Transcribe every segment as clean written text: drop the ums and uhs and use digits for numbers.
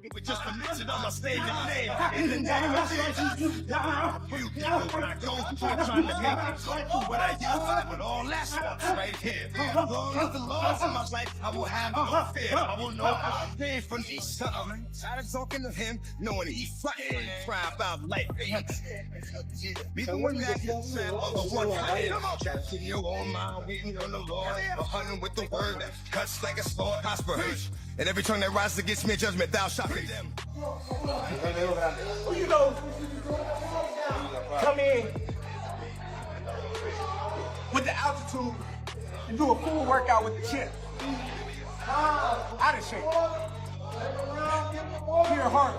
With just a mention of my stage name. In the name of Jesus. You know what I go through trying to make it so what I use with all that stuff right here. As long as the Lord's in my life, I will have no fear. I will know I came from each something. Tired of talking to him, knowing he fighting, cry about life. Be the one that gets sad, other one to you on my waiting on the Lord. A hunting with the word that cuts like a sword, prosper. And every tongue that rises against me in judgment, thou shalt condemn. You know, come in with the altitude and do a full workout with the chip. Out of shape. Pure heart.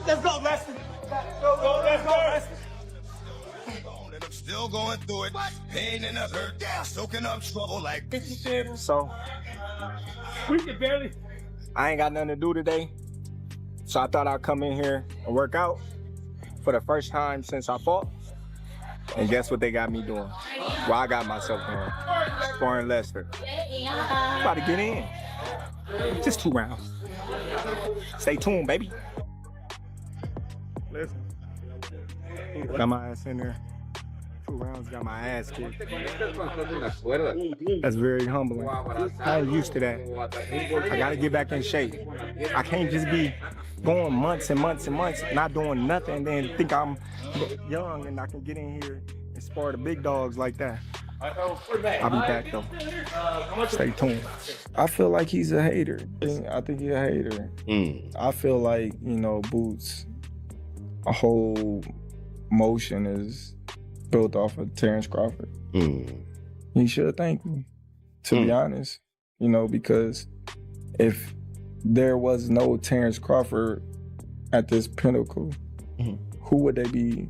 Let's go, Lester. Let's go, Lester. And I'm still going through it. Pain and the hurt, soaking up trouble like 57. So, we can barely. I ain't got nothing to do today. So I thought I'd come in here and work out for the first time since I fought. And guess what they got me doing? Well, I got myself doing. Sparring Lester. About to get in. Just 2 rounds. Stay tuned, baby. Listen. Got my ass in there. 2 rounds, got my ass kicked. That's very humbling. I ain't used to that. I gotta get back in shape. I can't just be going months and months and months, not doing nothing, and then think I'm young and I can get in here and spar the big dogs like that. I'll be back though. Stay tuned. I feel like he's a hater. I think he's a hater. I feel like, you know, Boots, a whole motion is built off of Terence Crawford. He should thank me, to be honest. You know, because if there was no Terence Crawford at this pinnacle, who would they be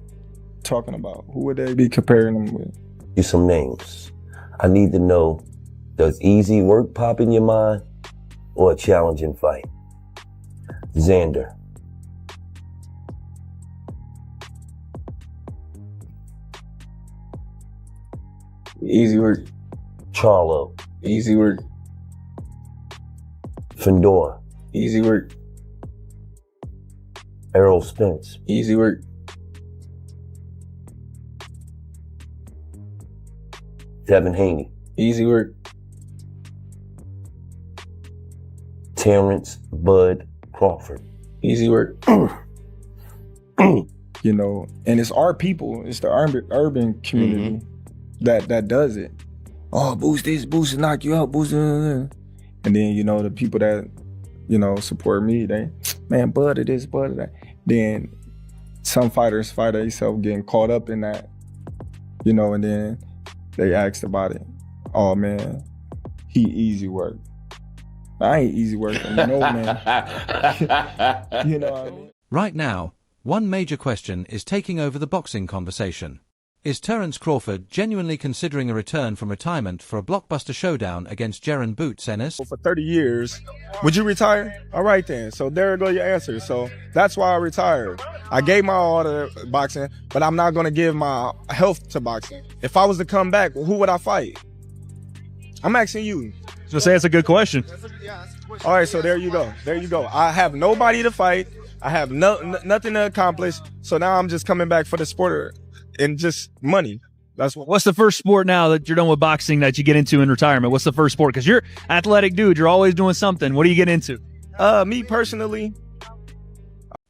talking about? Who would they be comparing him with? You some names. I need to know, does easy work pop in your mind or a challenging fight? Xander. Easy work. Charlo. Easy work. Fedor. Easy work. Errol Spence. Easy work. Devin Haney. Easy work. Terence Bud Crawford. Easy work. You know, and it's our people, it's the urban community that does it. Oh, Boost this, Boost knock you out, Boost. And then, you know, the people that, you know, support me, they, man, Bud of this, Bud of that. Then some fighters find themselves getting caught up in that, you know, and then they asked about it. Oh man, he easy work. I ain't easy working, you know, man. You know what I mean? Right now, one major question is taking over the boxing conversation. Is Terence Crawford genuinely considering a return from retirement for a blockbuster showdown against Jaron Boots Ennis? For 30 years, would you retire? All right then, so there go your answer. So that's why I retired. I gave my all to boxing, but I'm not gonna give my health to boxing. If I was to come back, who would I fight? I'm asking you. So say it's a good question. All right, so there you go. There you go. I have nobody to fight. I have nothing to accomplish. So now I'm just coming back for the sport and just money. That's what. What's the first sport now that you're done with boxing that you get into in retirement? What's the first sport? Because you're athletic dude. You're always doing something. What do you get into? Me personally.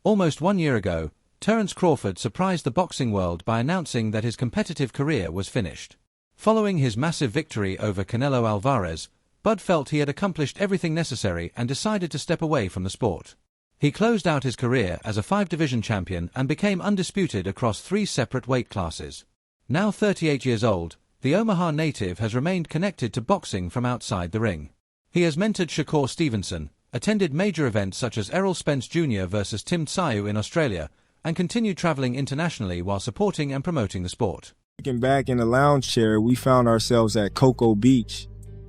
Almost 1 year ago, Terence Crawford surprised the boxing world by announcing that his competitive career was finished. Following his massive victory over Canelo Alvarez, Bud felt he had accomplished everything necessary and decided to step away from the sport. He closed out his career as a 5-division champion and became undisputed across 3 separate weight classes. Now 38 years old, the Omaha native has remained connected to boxing from outside the ring. He has mentored Shakur Stevenson, attended major events such as Errol Spence Jr. versus Tim Tszyu in Australia, and continued traveling internationally while supporting and promoting the sport. Looking back in the lounge chair, we found ourselves at Cocoa Beach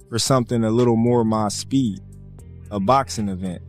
for something a little more my speed, a boxing event.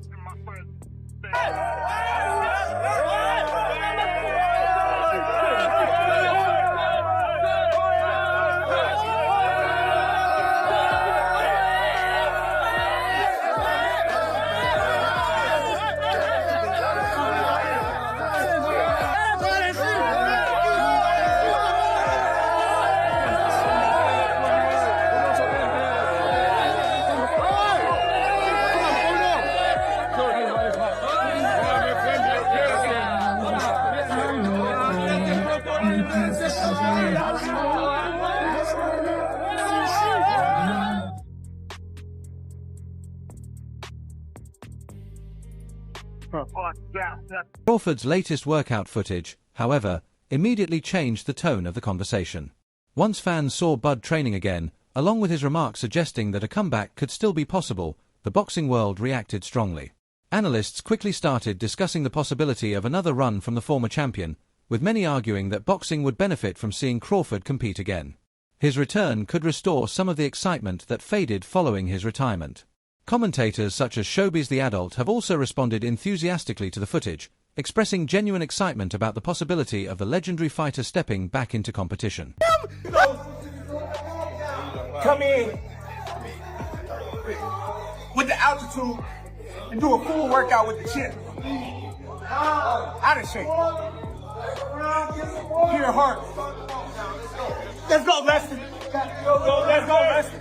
Crawford's latest workout footage, however, immediately changed the tone of the conversation. Once fans saw Bud training again, along with his remarks suggesting that a comeback could still be possible, the boxing world reacted strongly. Analysts quickly started discussing the possibility of another run from the former champion, with many arguing that boxing would benefit from seeing Crawford compete again. His return could restore some of the excitement that faded following his retirement. Commentators such as Showbiz the Adult have also responded enthusiastically to the footage, expressing genuine excitement about the possibility of the legendary fighter stepping back into competition. Come in with the altitude and do a full workout with the chin. Out of shape. Pure heart. Let's go, Lester. Let's go, Lester.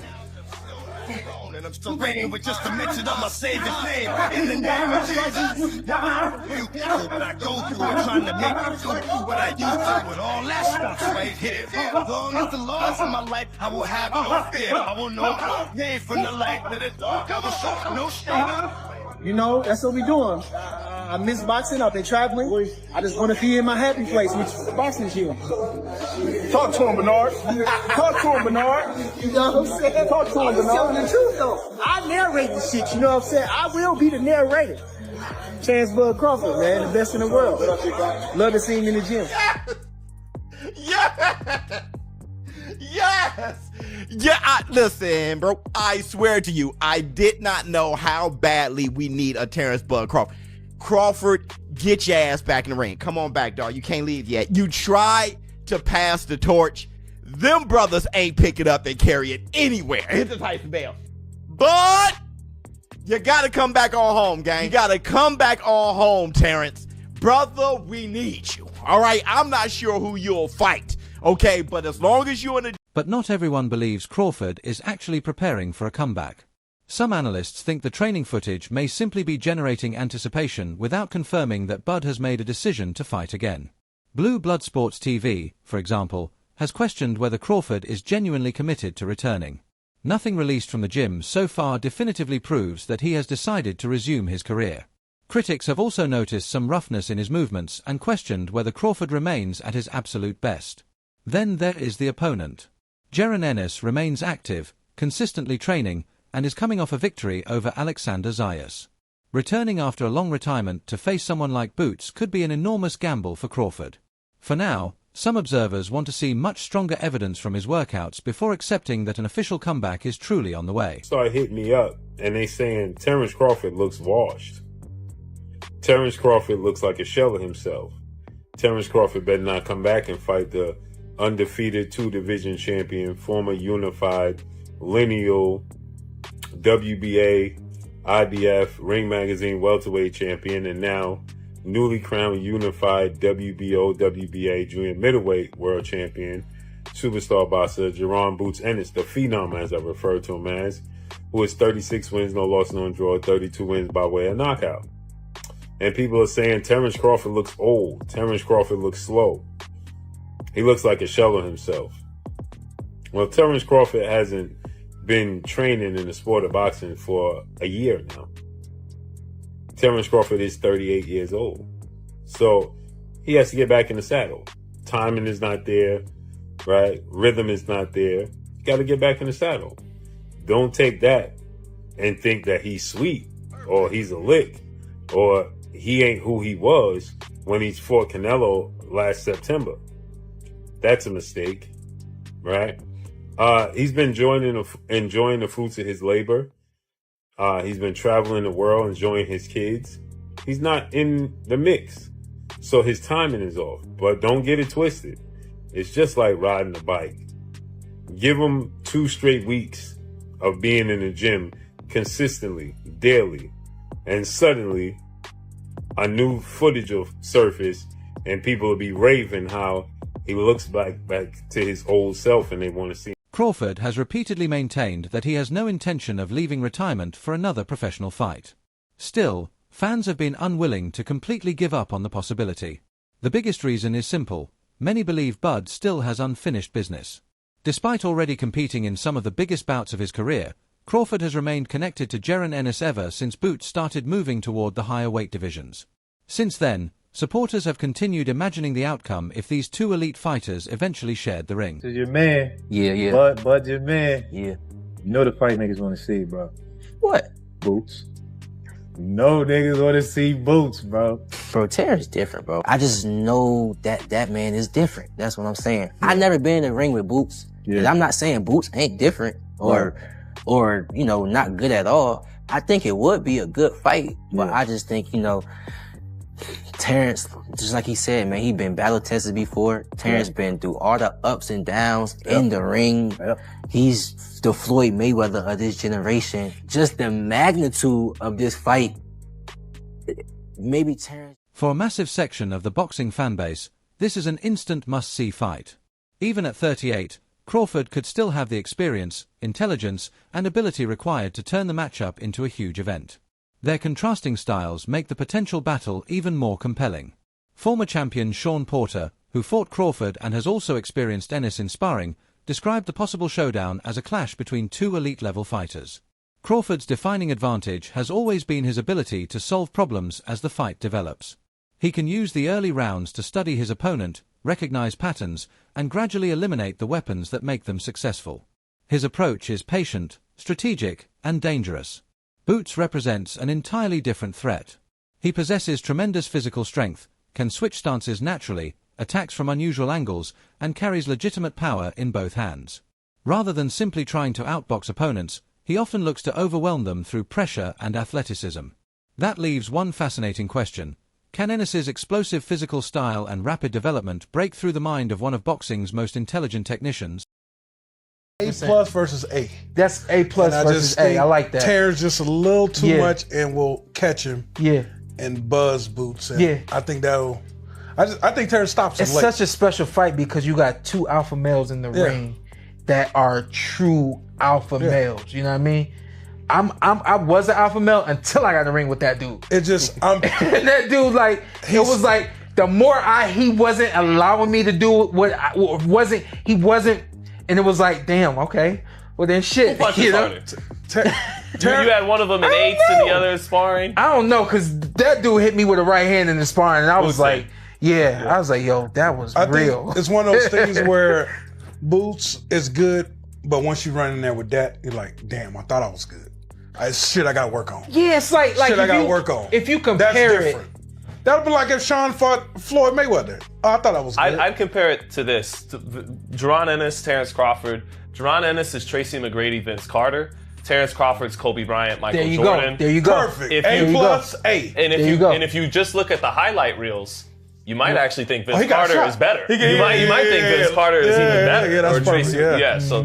And I'm still reigning with just a mention of my Savior's name. In the name of Jesus. What I go through and trying to make it through what I used to with all that stuff right here. As long as the Lord's in my life, I will have no fear. I will know name from the light that it will show no shame. You know, that's what we doing. I miss boxing. I've been traveling. I just want to be in my happy place, which is the boxing gym. Talk to him, Bernard. Talk to him, Bernard. You know what I'm saying? Talk to him, Bernard. I'm telling the truth, though. I narrate the shit, you know what I'm saying? I will be the narrator. Terence Crawford, man, the best in the world. Love to see him in the gym. Yes! Yes! Yeah, listen, bro. I swear to you, I did not know how badly we need a Terence Crawford. Crawford, get your ass back in the ring. Come on back, dog. You can't leave yet. You tried to pass the torch. Them brothers ain't pick it up and carry it anywhere. Hit the Tyson bell. But you gotta come back on home, gang. You gotta come back on home, Terence. Brother, we need you. All right? I'm not sure who you'll fight, okay? But as long as you're in the... But not everyone believes Crawford is actually preparing for a comeback. Some analysts think the training footage may simply be generating anticipation without confirming that Bud has made a decision to fight again. Blue Blood Sports TV, for example, has questioned whether Crawford is genuinely committed to returning. Nothing released from the gym so far definitively proves that he has decided to resume his career. Critics have also noticed some roughness in his movements and questioned whether Crawford remains at his absolute best. Then there is the opponent. Jaron Ennis remains active, consistently training, and is coming off a victory over Alexander Zayas. Returning after a long retirement to face someone like Boots could be an enormous gamble for Crawford. For now, some observers want to see much stronger evidence from his workouts before accepting that an official comeback is truly on the way. Started hitting me up, and they saying Terence Crawford looks washed. Terence Crawford looks like a shell of himself. Terence Crawford better not come back and fight the undefeated two-division champion, former unified lineal WBA, IBF, Ring Magazine welterweight champion, and now newly crowned unified WBO, WBA junior middleweight world champion, superstar boxer Jaron Boots Ennis, the phenom as I refer to him as, who has 36 wins, no loss, no draw, 32 wins by way of knockout. And people are saying Terence Crawford looks old. Terence Crawford looks slow. He looks like a shell of himself. Well, Terence Crawford hasn't been training in the sport of boxing for a year now. Terence Crawford is 38 years old. So he has to get back in the saddle. Timing is not there, right? Rhythm is not there. You got to get back in the saddle. Don't take that and think that he's sweet or he's a lick or he ain't who he was when he fought Canelo last September. That's a mistake, right? He's been enjoying the fruits of his labor. He's been traveling the world, enjoying his kids. He's not in the mix. So his timing is off. But don't get it twisted. It's just like riding a bike. Give him 2 straight weeks of being in the gym consistently, daily. And suddenly, a new footage will surface and people will be raving how he looks back to his old self and they want to see him. Crawford has repeatedly maintained that he has no intention of leaving retirement for another professional fight. Still, fans have been unwilling to completely give up on the possibility. The biggest reason is simple. Many believe Bud still has unfinished business. Despite already competing in some of the biggest bouts of his career, Crawford has remained connected to Jaron Ennis ever since Boots started moving toward the higher weight divisions. Since then, supporters have continued imagining the outcome if these two elite fighters eventually shared the ring. This is your man. Yeah. Bud your man. Yeah. You know the fight niggas want to see, bro. What? Boots. No niggas want to see Boots, bro. Bro, Terence different, bro. I just know that man is different. That's what I'm saying. I never been in the ring with Boots. Yeah. And I'm not saying Boots ain't different or you know, not good at all. I think it would be a good fight, but I just think, you know, Terence, just like he said, man, he been battle tested before. Terence been through all the ups and downs in the ring. He's the Floyd Mayweather of this generation. Just the magnitude of this fight, maybe Terence. For a massive section of the boxing fanbase, this is an instant must-see fight. Even at 38, Crawford could still have the experience, intelligence, and ability required to turn the matchup into a huge event. Their contrasting styles make the potential battle even more compelling. Former champion Shawn Porter, who fought Crawford and has also experienced Ennis in sparring, described the possible showdown as a clash between two elite-level fighters. Crawford's defining advantage has always been his ability to solve problems as the fight develops. He can use the early rounds to study his opponent, recognize patterns, and gradually eliminate the weapons that make them successful. His approach is patient, strategic, and dangerous. Boots represents an entirely different threat. He possesses tremendous physical strength, can switch stances naturally, attacks from unusual angles, and carries legitimate power in both hands. Rather than simply trying to outbox opponents, he often looks to overwhelm them through pressure and athleticism. That leaves one fascinating question. Can Ennis's explosive physical style and rapid development break through the mind of one of boxing's most intelligent technicians? A plus versus A. That's A plus versus A. I like that. Terrence just a little too much and will catch him. Yeah. And buzz Boots. And I think that'll. I think Terrence stops him It's late. such a special fight because you got two alpha males in the ring that are true alpha males. You know what I mean? I was an alpha male until I got in the ring with that dude. It just that dude, like, it was like the more he wasn't allowing me to do what he wasn't, and it was like, damn, okay, well then shit, you know. You had one of them in eights and the other in sparring? I don't know, because that dude hit me with a right hand in the sparring, and I was like, I was like, yo, that was real. Think it's one of those things where Boots is good, but once you run in there with that, you're like, damn, I thought I was good. Shit, I gotta work on. Yeah, it's like shit, I gotta work on. If you compare it, that would be like if Shawn fought Floyd Mayweather. I thought I was good. I'd compare it to this: Jaron Ennis, Terence Crawford. Jaron Ennis is Tracy McGrady, Vince Carter. Terence Crawford's Kobe Bryant, Michael Jordan. There you go. Perfect. A plus A. And if you just look at the highlight reels, you might actually think Vince Carter is better. You might think Vince Carter is even better. Yeah, that's Tracy. perfect. So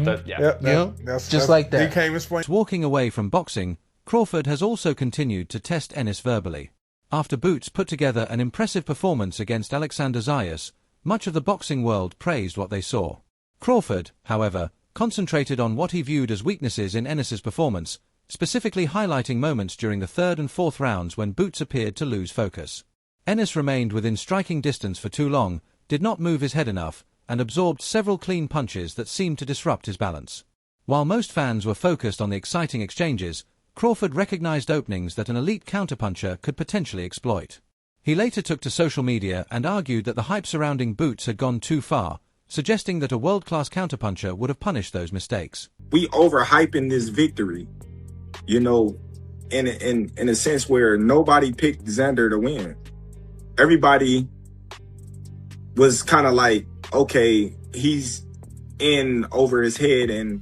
that's just like that. He came and explained. Walking away from boxing, Crawford has also continued to test Ennis verbally. After Boots put together an impressive performance against Alexander Zayas, much of the boxing world praised what they saw. Crawford, however, concentrated on what he viewed as weaknesses in Ennis's performance, specifically highlighting moments during the third and fourth rounds when Boots appeared to lose focus. Ennis remained within striking distance for too long, did not move his head enough, and absorbed several clean punches that seemed to disrupt his balance. While most fans were focused on the exciting exchanges, Crawford recognized openings that an elite counterpuncher could potentially exploit. He later took to social media and argued that the hype surrounding Boots had gone too far, suggesting that a world-class counterpuncher would have punished those mistakes. We overhyping this victory, you know, in a sense where nobody picked Xander to win. Everybody was kind of like, okay, he's in over his head and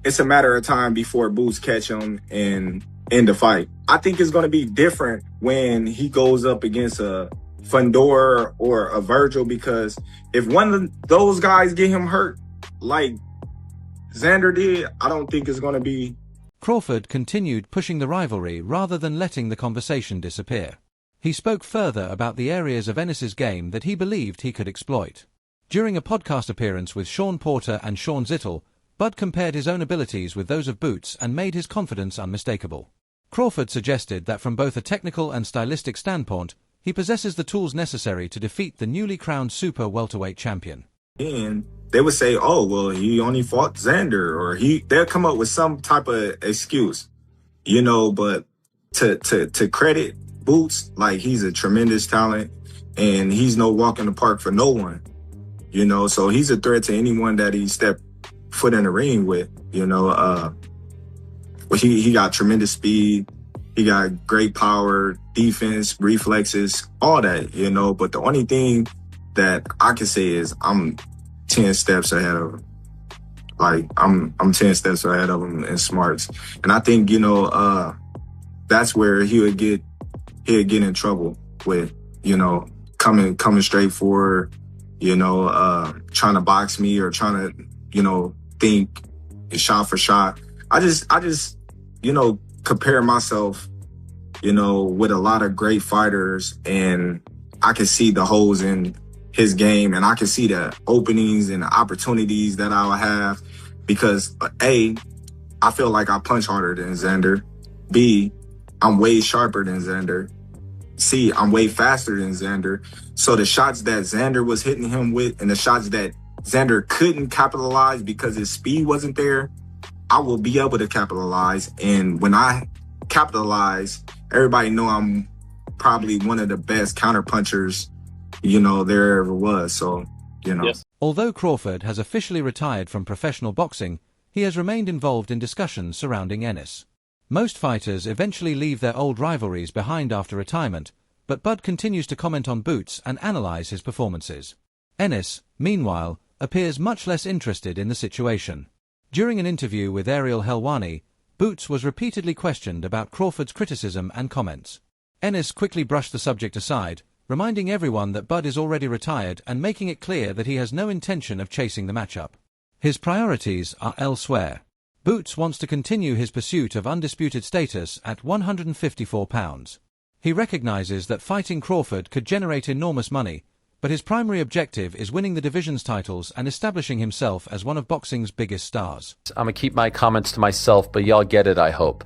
it's a matter of time before Boots catch him and end the fight. I think it's going to be different when he goes up against a Fandor or a Virgil, because if one of those guys get him hurt like Xander did, I don't think it's going to be. Crawford continued pushing the rivalry rather than letting the conversation disappear. He spoke further about the areas of Ennis's game that he believed he could exploit. During a podcast appearance with Shawn Porter and Sean Zittel, Bud compared his own abilities with those of Boots and made his confidence unmistakable. Crawford suggested that from both a technical and stylistic standpoint, he possesses the tools necessary to defeat the newly crowned super welterweight champion. And they would say, oh, well, he only fought Xander, or they'll come up with some type of excuse, you know, but to credit Boots, like, he's a tremendous talent and he's no walk in the park for no one, you know, so he's a threat to anyone that he stepped foot in the ring with, you know. But he got tremendous speed. He got great power, defense, reflexes, all that, you know, but the only thing that I can say is I'm 10 steps ahead of him. Like, I'm 10 steps ahead of him in smarts. And I think, you know, that's where he'll get in trouble with, you know, coming straight forward, you know, trying to box me or trying to, you know, think shot for shot. I just, you know, compare myself, you know, with a lot of great fighters, and I can see the holes in his game, and I can see the openings and the opportunities that I'll have because A, I feel like I punch harder than Xander. B, I'm way sharper than Xander. C, I'm way faster than Xander. So the shots that Xander was hitting him with and the shots that Xander couldn't capitalize because his speed wasn't there, I will be able to capitalize. And when I capitalize, everybody know I'm probably one of the best counterpunchers, you know, there ever was. So, you know. Yes. Although Crawford has officially retired from professional boxing, he has remained involved in discussions surrounding Ennis. Most fighters eventually leave their old rivalries behind after retirement, but Bud continues to comment on Boots and analyze his performances. Ennis, meanwhile, appears much less interested in the situation. During an interview with Ariel Helwani, Boots was repeatedly questioned about Crawford's criticism and comments. Ennis quickly brushed the subject aside, reminding everyone that Bud is already retired and making it clear that he has no intention of chasing the matchup. His priorities are elsewhere. Boots wants to continue his pursuit of undisputed status at 154 pounds. He recognizes that fighting Crawford could generate enormous money, but his primary objective is winning the division's titles and establishing himself as one of boxing's biggest stars. I'm going to keep my comments to myself, but y'all get it, I hope.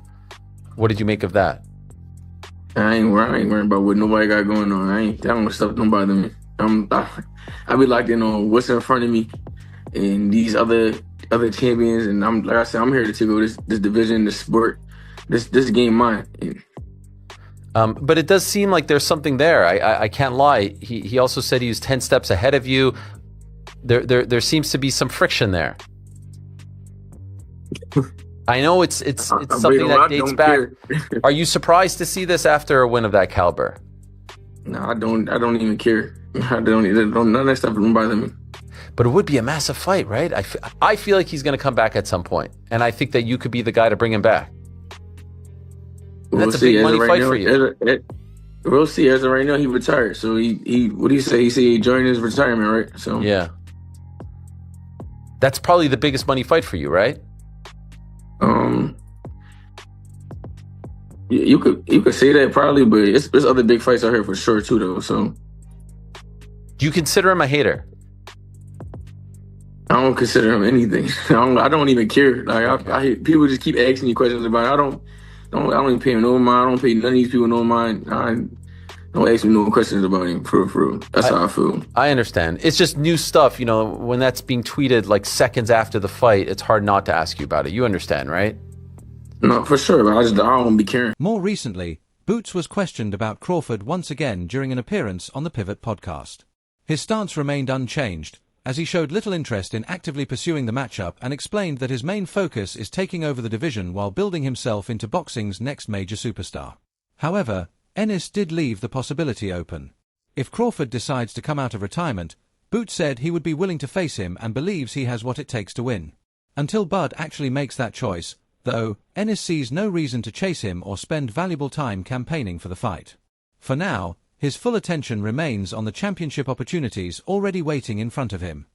What did you make of that? I ain't worrying about what nobody got going on. That don't stuff don't bother me. I be like, you know, what's in front of me and these other champions, and I'm like I said, I'm here to take over this division, this sport, this game mine. But it does seem like there's something there. I can't lie. He also said he was 10 steps ahead of you. There seems to be some friction there. I know it's something that dates back. Are you surprised to see this after a win of that caliber? No, I don't even care. None of that stuff don't bother me. But it would be a massive fight, right? I feel like he's going to come back at some point, and I think that you could be the guy to bring him back. That's a big money fight for you. We'll see. As of right now, he retired. So he what do you say? He said he joined his retirement, right? So yeah, that's probably the biggest money fight for you, right? You could say that probably, but there's other big fights out here for sure too, though. So do you consider him a hater? I don't consider him anything. I don't even care. Like I hear people just keep asking me questions about it. I don't even pay him no mind. I don't pay none of these people no mind. Don't ask me no questions about him, for real. That's how I feel. I understand. It's just new stuff, you know, when that's being tweeted like seconds after the fight, it's hard not to ask you about it. You understand, right? No, for sure, but I don't be caring. More recently, Boots was questioned about Crawford once again during an appearance on the Pivot podcast. His stance remained unchanged, as he showed little interest in actively pursuing the matchup and explained that his main focus is taking over the division while building himself into boxing's next major superstar. However, Ennis did leave the possibility open. If Crawford decides to come out of retirement, Boots said he would be willing to face him and believes he has what it takes to win. Until Bud actually makes that choice, though, Ennis sees no reason to chase him or spend valuable time campaigning for the fight. For now, his full attention remains on the championship opportunities already waiting in front of him.